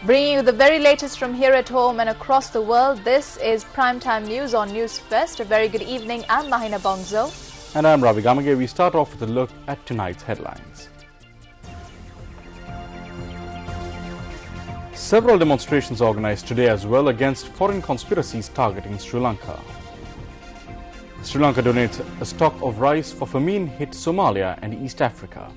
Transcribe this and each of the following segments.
Bringing you the very latest from here at home and across the world, this is Primetime News on News First. A very good evening. I'm Mahina Bongzo. And I'm Ravi Gamage. We start off with a look at tonight's headlines. Several demonstrations organized today as well against foreign conspiracies targeting Sri Lanka. Sri Lanka donates a stock of rice for famine-hit Somalia and East Africa.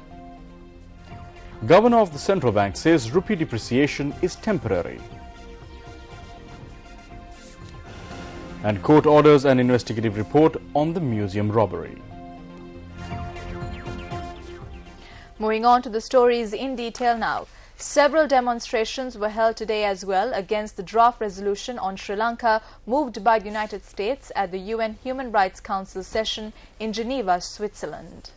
Governor of the Central Bank says rupee depreciation is temporary. And court orders an investigative report on the museum robbery. Moving on to the stories in detail now. Several demonstrations were held today as well against the draft resolution on Sri Lanka moved by the United States at the UN Human Rights Council session in Geneva, Switzerland.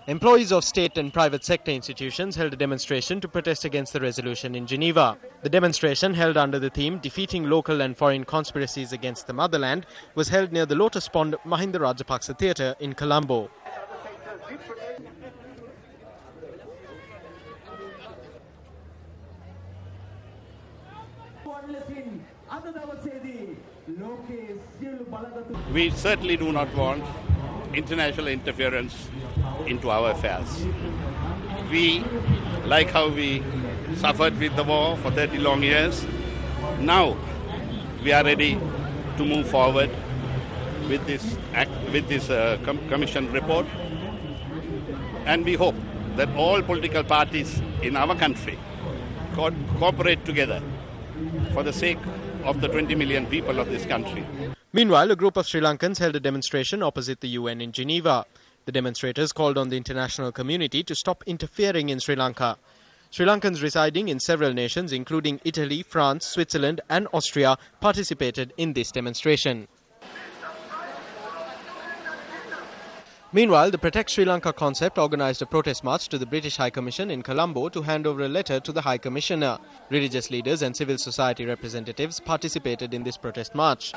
Employees of state and private sector institutions held a demonstration to protest against the resolution in Geneva. The demonstration, held under the theme Defeating Local and Foreign Conspiracies Against the Motherland, was held near the Lotus Pond Mahinda Rajapaksa Theatre in Colombo. We certainly do not want international interference into our affairs. We, like how we suffered with the war for 30 long years, now we are ready to move forward with this commission report, and we hope that all political parties in our country cooperate together for the sake of the 20 million people of this country. Meanwhile, a group of Sri Lankans held a demonstration opposite the UN in Geneva. The demonstrators called on the international community to stop interfering in Sri Lanka. Sri Lankans residing in several nations, including Italy, France, Switzerland and Austria, participated in this demonstration. Meanwhile, the Protect Sri Lanka concept organised a protest march to the British High Commission in Colombo to hand over a letter to the High Commissioner. Religious leaders and civil society representatives participated in this protest march.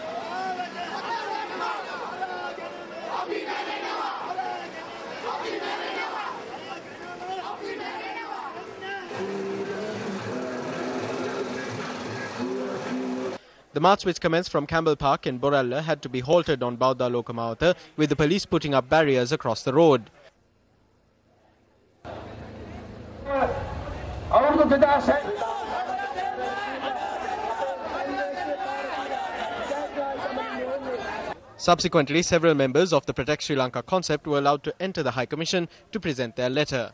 The march, which commenced from Campbell Park in Borella, had to be halted on Bauda Lokamawatha, with the police putting up barriers across the road. Subsequently, several members of the Protect Sri Lanka concept were allowed to enter the High Commission to present their letter.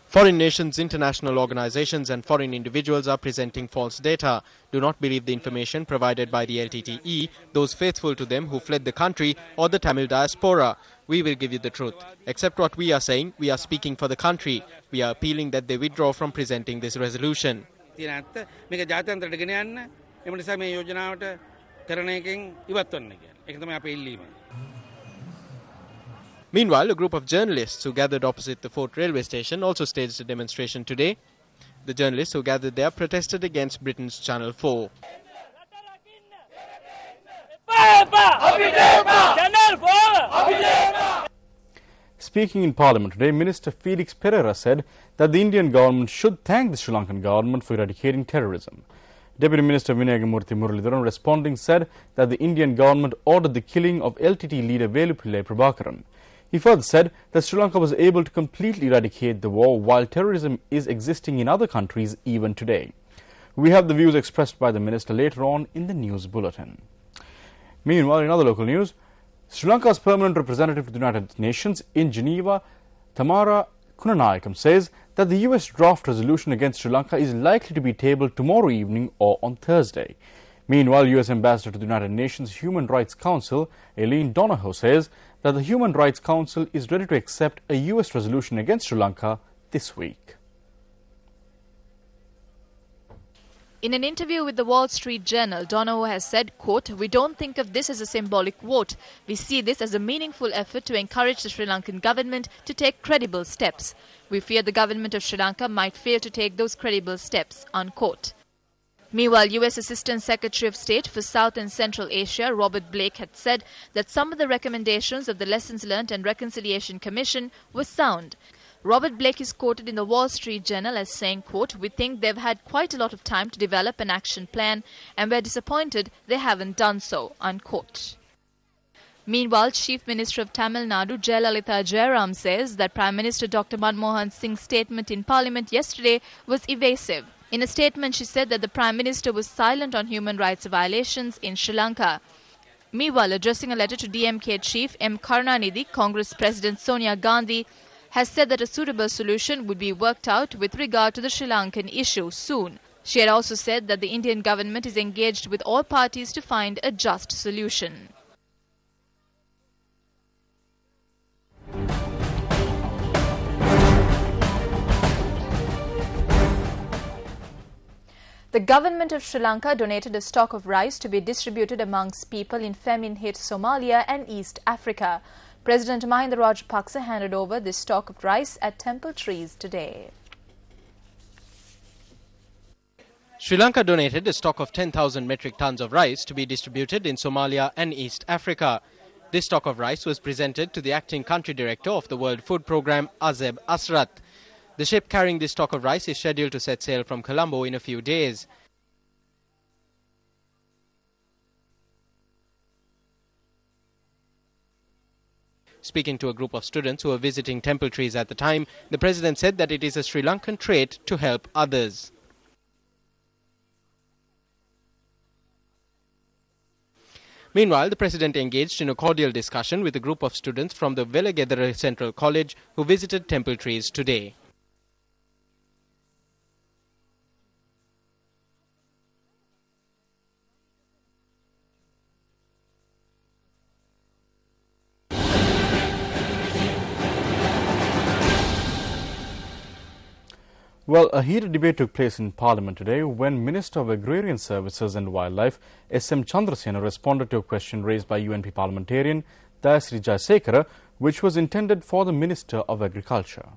Foreign nations, international organizations and foreign individuals are presenting false data. Do not believe the information provided by the LTTE, those faithful to them who fled the country, or the Tamil diaspora. We will give you the truth. Except what we are saying, we are speaking for the country. We are appealing that they withdraw from presenting this resolution. Meanwhile, a group of journalists who gathered opposite the Fort Railway Station also staged a demonstration today. The journalists who gathered there protested against Britain's Channel 4. Speaking in Parliament today, Minister Felix Pereira said that the Indian government should thank the Sri Lankan government for eradicating terrorism. Deputy Minister Vinayagamurthy Muralidharan, responding, said that the Indian government ordered the killing of LTT leader Velupillai Prabhakaran. He further said that Sri Lanka was able to completely eradicate the war, while terrorism is existing in other countries even today. We have the views expressed by the minister later on in the news bulletin. Meanwhile, in other local news, Sri Lanka's permanent representative to the United Nations in Geneva, Tamara Kunanayakam, says that the US draft resolution against Sri Lanka is likely to be tabled tomorrow evening or on Thursday. Meanwhile, US Ambassador to the United Nations Human Rights Council, Eileen Donahoe, says that the Human Rights Council is ready to accept a US resolution against Sri Lanka this week. In an interview with the Wall Street Journal, Donahoe has said, quote, "We don't think of this as a symbolic vote. We see this as a meaningful effort to encourage the Sri Lankan government to take credible steps. We fear the government of Sri Lanka might fail to take those credible steps," unquote. Meanwhile, U.S. Assistant Secretary of State for South and Central Asia, Robert Blake, had said that some of the recommendations of the Lessons Learned and Reconciliation Commission were sound. Robert Blake is quoted in the Wall Street Journal as saying, quote, "We think they've had quite a lot of time to develop an action plan and we're disappointed they haven't done so," unquote. Meanwhile, Chief Minister of Tamil Nadu, Jayalalitha Jairam, says that Prime Minister Dr. Manmohan Singh's statement in Parliament yesterday was evasive. In a statement, she said that the Prime Minister was silent on human rights violations in Sri Lanka. Meanwhile, addressing a letter to DMK Chief M. Karunanidhi, Congress President Sonia Gandhi has said that a suitable solution would be worked out with regard to the Sri Lankan issue soon. She had also said that the Indian government is engaged with all parties to find a just solution. The government of Sri Lanka donated a stock of rice to be distributed amongst people in famine-hit Somalia and East Africa. President Mahinda Rajapaksa handed over this stock of rice at Temple Trees today. Sri Lanka donated a stock of 10,000 metric tons of rice to be distributed in Somalia and East Africa. This stock of rice was presented to the acting country director of the World Food Programme, Azeb Asrat. The ship carrying this stock of rice is scheduled to set sail from Colombo in a few days. Speaking to a group of students who were visiting Temple Trees at the time, the president said that it is a Sri Lankan trait to help others. Meanwhile, the president engaged in a cordial discussion with a group of students from the Vellageddara Central College who visited Temple Trees today. Well, a heated debate took place in Parliament today when Minister of Agrarian Services and Wildlife S.M. Chandrasena responded to a question raised by UNP parliamentarian Dayasri Jayasekara, which was intended for the Minister of Agriculture.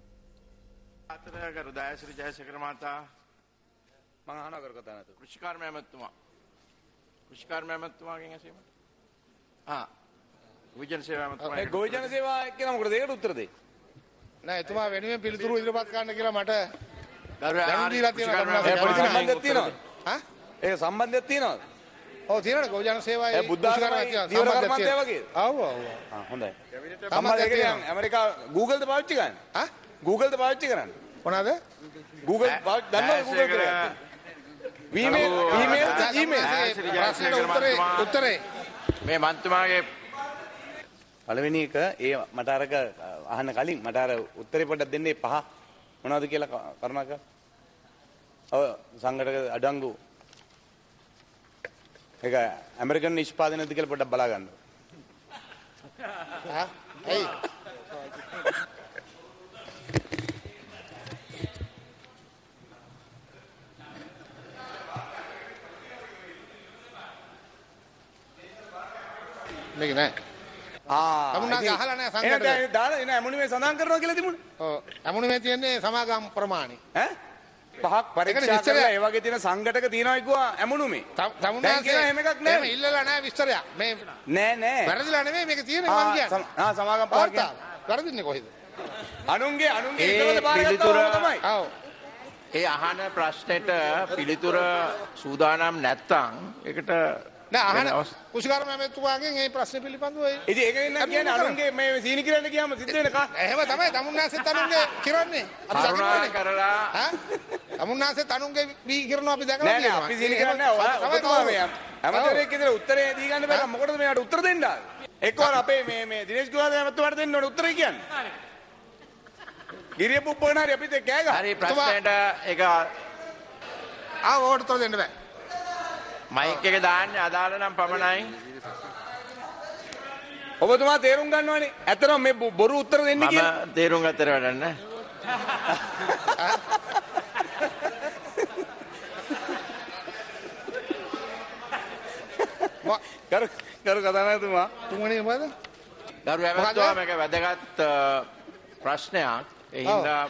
පළවෙනි එක ඒ මට අරක අහන්න කලින් මට අර උත්තරේ පොඩ්ඩක් දෙන්නේ පහ මොනවද කියලා කරුණාකර. ඔව් සංගठක අඩංගු ඒක ඇමරිකන් නිෂ්පාදනයද කියලා පොඩ්ඩක් බලා ගන්න. ඇයි? මේක නෑ. අමුණාගේ අහලා නැහැ සංගঠන. ඒක දාලා එන ඇමුණුමේ සඳහන් කරනවා කියලා තිබුණේ. ඔව් ඇමුණුමේ තියෙන්නේ සමාගම් ප්‍රමාණි. ඈ? පහක් පරීක්ෂා කරලා ඒ වගේ තියෙන සංගঠක තියෙනවා කිව්වා ඇමුණුමේ. තමුණා කියන එහෙම එකක් නෑ. එහෙම ඉල්ලලා නැහැ විස්තරයක්. මේ නෑ. වැරදිලා නෙමෙයි මේක තියෙන්නේ මං කියන්නේ. සමාගම් පහක්. වැරදින්නේ කොහෙද? අනුන්ගේ ඉතලද බාරගත්තා තමයි. ඔව්. ඒ අහන ප්‍රශ්නෙට පිළිතුර සූදානම් නැත්තම් ඒකට නෑ අහන කුෂිකාර මෑමතුමාගෙන් මේ ප්‍රශ්නේ පිළිබඳව ඉතින් ඒක නෙන්න කියන්නේ අනුන්ගේ මේ සීනි කිරන්න ගියාම සිද්ධ වෙන කා එහෙම තමයි තමුන්නාසෙත් අනුන්ගේ කිරන්නේ අපි සතුටුනේ කරලා ඈ තමුන්නාසෙත් අනුන්ගේ බී කිරනවා අපි දැකලා තියෙනවා නෑ අපි සීනි කරන්නේ නෑ ඔබතුමා මේ අමතරයක් ඉදලා උත්තරේ දී ගන්න බෑ මොකටද මෙයාට උත්තර දෙන්න ආවේ එක්කවර අපේ මේ දිනේෂ් කුමාර මෑමතුමාට දෙන්න ඕනේ උත්තරේ කියන්නේ ගිරිය පුප්පනාරි අපිට කෑ ගහ හරි ප්‍රශ්නෙට ඒක ඕකට උත්තර දෙන්න බෑ මයික් එක දාන්නේ අදාළ නම් පමණයි. ඔබතුමා තේරුම් ගන්නවනේ. ඇත්තටම මේ බොරු උත්තර දෙන්න කියලා. මම තේරුම් ගත්තට වැඩක් නැහැ. කරු කතානායකතුමා තුන්වෙනි මොකද? ගරු ඇමතුමා මේක වැදගත් ප්‍රශ්නයක්. ඒ හින්දා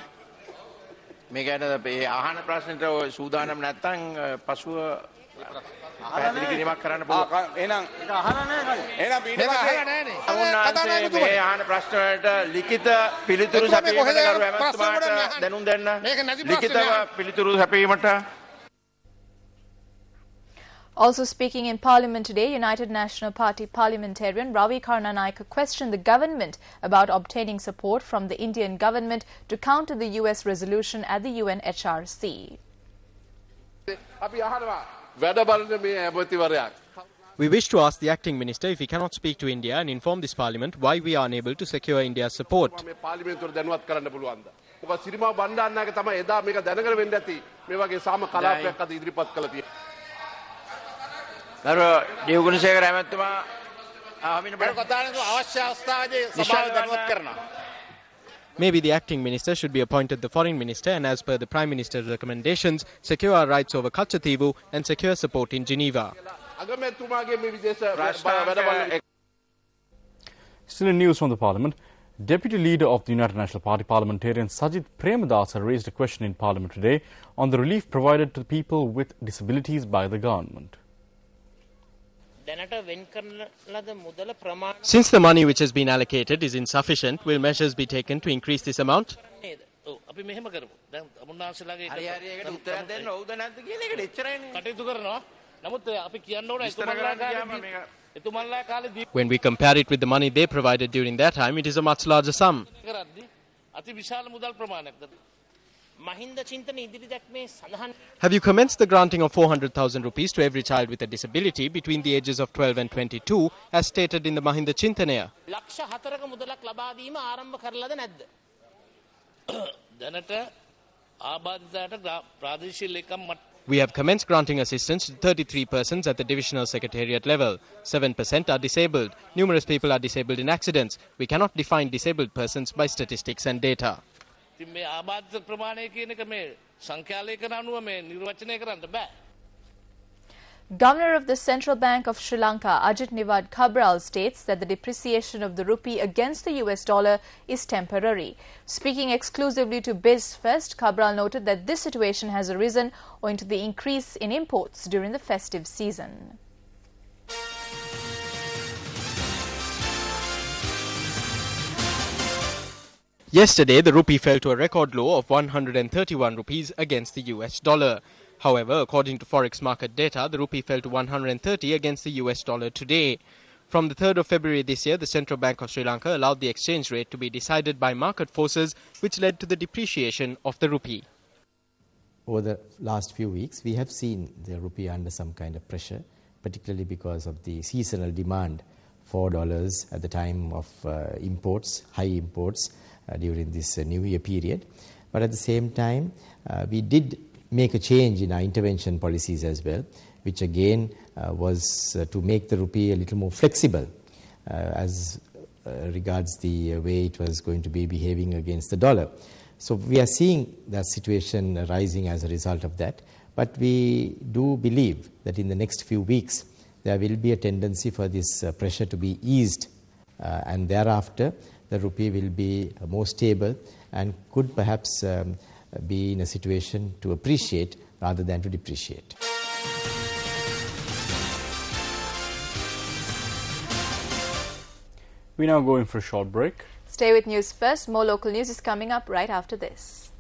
මේ ගැන අහන ප්‍රශ්නෙට සූදානම් නැත්නම් පසුව පැහැදිලි කිරීමක් කරන්න පුළුවන්. එහෙනම් ඒක අහලා නැහැ කලින්. එහෙනම් ඊට පස්සේ උන්වහන්සේ මේ අහන ප්‍රශ්න වලට ලිඛිත පිළිතුරු සැපීමට කරු ඇමතුමාට දැනුම් දෙන්න. ලිඛිතව පිළිතුරු සැපීමට. Also speaking in Parliament today, United National Party parliamentarian Ravi Karnanayake questioned the government about obtaining support from the Indian government to counter the US resolution at the UNHRC. We wish to ask the acting minister if he cannot speak to India and inform this parliament why we are unable to secure India's support. Maybe the acting minister should be appointed the foreign minister and, as per the Prime Minister's recommendations, secure our rights over Kachativu and secure support in Geneva. Still in news from the Parliament, Deputy Leader of the United National Party parliamentarian Sajith Premadasa raised a question in Parliament today on the relief provided to people with disabilities by the government. Since the money which has been allocated is insufficient, will measures be taken to increase this amount? When we compare it with the money they provided during their time, it is a much larger sum. Have you commenced the granting of 400,000 rupees to every child with a disability between the ages of 12 and 22, as stated in the Mahinda Chintanaya? We have commenced granting assistance to 33 persons at the divisional secretariat level. 7% are disabled. Numerous people are disabled in accidents. We cannot define disabled persons by statistics and data. Governor of the Central Bank of Sri Lanka, Ajit Niwad Cabral, states that the depreciation of the rupee against the US dollar is temporary. Speaking exclusively to BizFest, Cabral noted that this situation has arisen owing to the increase in imports during the festive season. Yesterday, the rupee fell to a record low of 131 rupees against the US dollar. However, according to forex market data, the rupee fell to 130 against the US dollar today. From the 3rd of February this year, the Central Bank of Sri Lanka allowed the exchange rate to be decided by market forces, which led to the depreciation of the rupee. Over the last few weeks, we have seen the rupee under some kind of pressure, particularly because of the seasonal demand for dollars at the time of imports, high imports during this New Year period. But at the same time, we did make a change in our intervention policies as well, which again was to make the rupee a little more flexible as regards the way it was going to be behaving against the dollar. So we are seeing that situation rising as a result of that. But we do believe that in the next few weeks, there will be a tendency for this pressure to be eased, and thereafter the rupee will be more stable and could perhaps be in a situation to appreciate rather than to depreciate. We now go in for a short break. Stay with News First. More local news is coming up right after this.